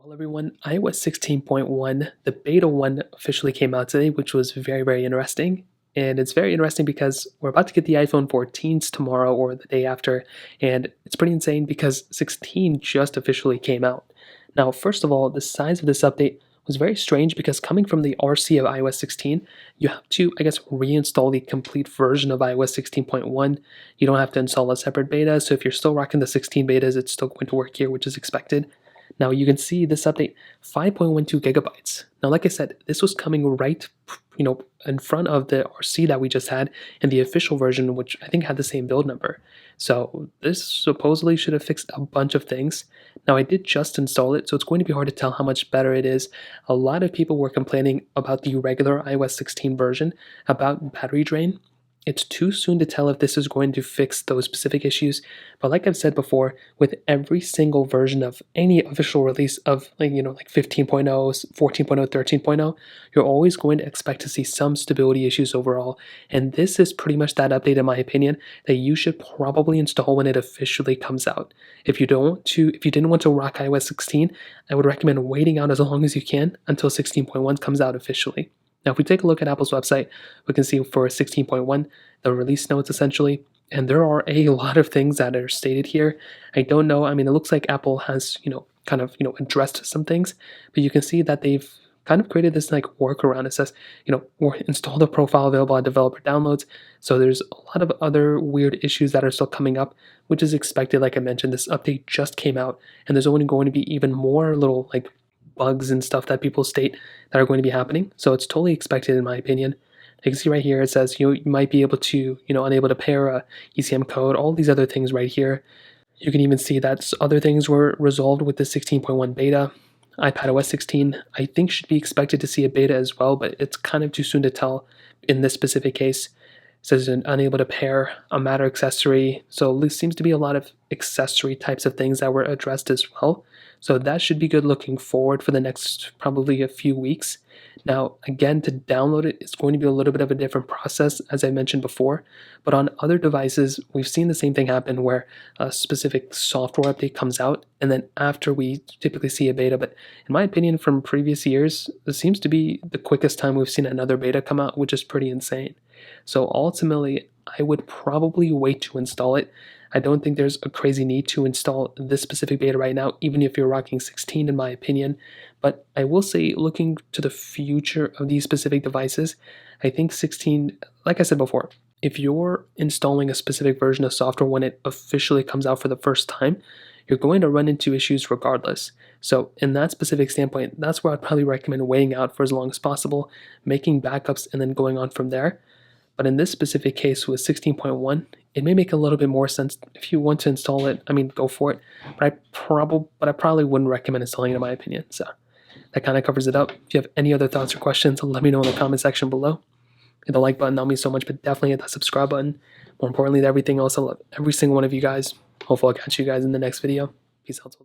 Well, everyone, iOS 16.1, the beta one officially came out today, which was very, very interesting. And it's very interesting because we're about to get the iPhone 14s tomorrow or the day after. And it's pretty insane because 16 just officially came out. Now, first of all, the size of this update was very strange because coming from the RC of iOS 16, you have to, I guess, reinstall the complete version of iOS 16.1. You don't have to install a separate beta. So if you're still rocking the 16 betas, it's still going to work here, which is expected. Now you can see this update 5.12 gigabytes. Now, like I said, this was coming right, in front of the RC that we just had and the official version, which I think had the same build number. So this supposedly should have fixed a bunch of things. Now I did just install it, so it's going to be hard to tell how much better it is. A lot of people were complaining about the regular iOS 16 version about battery drain. It's too soon to tell if this is going to fix those specific issues, but like I've said before, with every single version of any official release of like 15.0, 14.0, 13.0, you're always going to expect to see some stability issues overall, and this is pretty much that update in my opinion that you should probably install when it officially comes out. If you didn't want to rock iOS 16, I would recommend waiting out as long as you can until 16.1 comes out officially. Now, if we take a look at Apple's website, we can see for 16.1, the release notes essentially, and there are a lot of things that are stated here. I don't know. I mean, it looks like Apple has, addressed some things, but you can see that they've kind of created this like workaround. It says, or install the profile available on developer downloads. So there's a lot of other weird issues that are still coming up, which is expected. Like I mentioned, this update just came out, and there's only going to be even more little bugs and stuff that people state that are going to be happening. So it's totally expected in my opinion. You can see right here, it says you might be able to, unable to pair a ECM code, all these other things right here. You can even see that other things were resolved with the 16.1 beta. iPadOS 16, I think should be expected to see a beta as well, but it's kind of too soon to tell in this specific case. It says unable to pair a Matter accessory. So there seems to be a lot of accessory types of things that were addressed as well. So that should be good looking forward for the next probably a few weeks. Now, again, to download it, it's going to be a little bit of a different process, as I mentioned before. But on other devices, we've seen the same thing happen where a specific software update comes out, and then after we typically see a beta. But in my opinion, from previous years, this seems to be the quickest time we've seen another beta come out, which is pretty insane. So ultimately, I would probably wait to install it. I don't think there's a crazy need to install this specific beta right now, even if you're rocking 16 in my opinion. But I will say, looking to the future of these specific devices, I think 16, like I said before, if you're installing a specific version of software when it officially comes out for the first time, you're going to run into issues regardless. So in that specific standpoint, that's where I'd probably recommend waiting out for as long as possible, making backups, and then going on from there. But in this specific case with 16.1, it may make a little bit more sense if you want to install it. I mean, go for it. But I probably wouldn't recommend installing it in my opinion. So that kind of covers it up. If you have any other thoughts or questions, let me know in the comment section below. Hit the like button, that means so much, but definitely hit that subscribe button. More importantly than everything else, I love every single one of you guys. Hopefully I'll catch you guys in the next video. Peace out.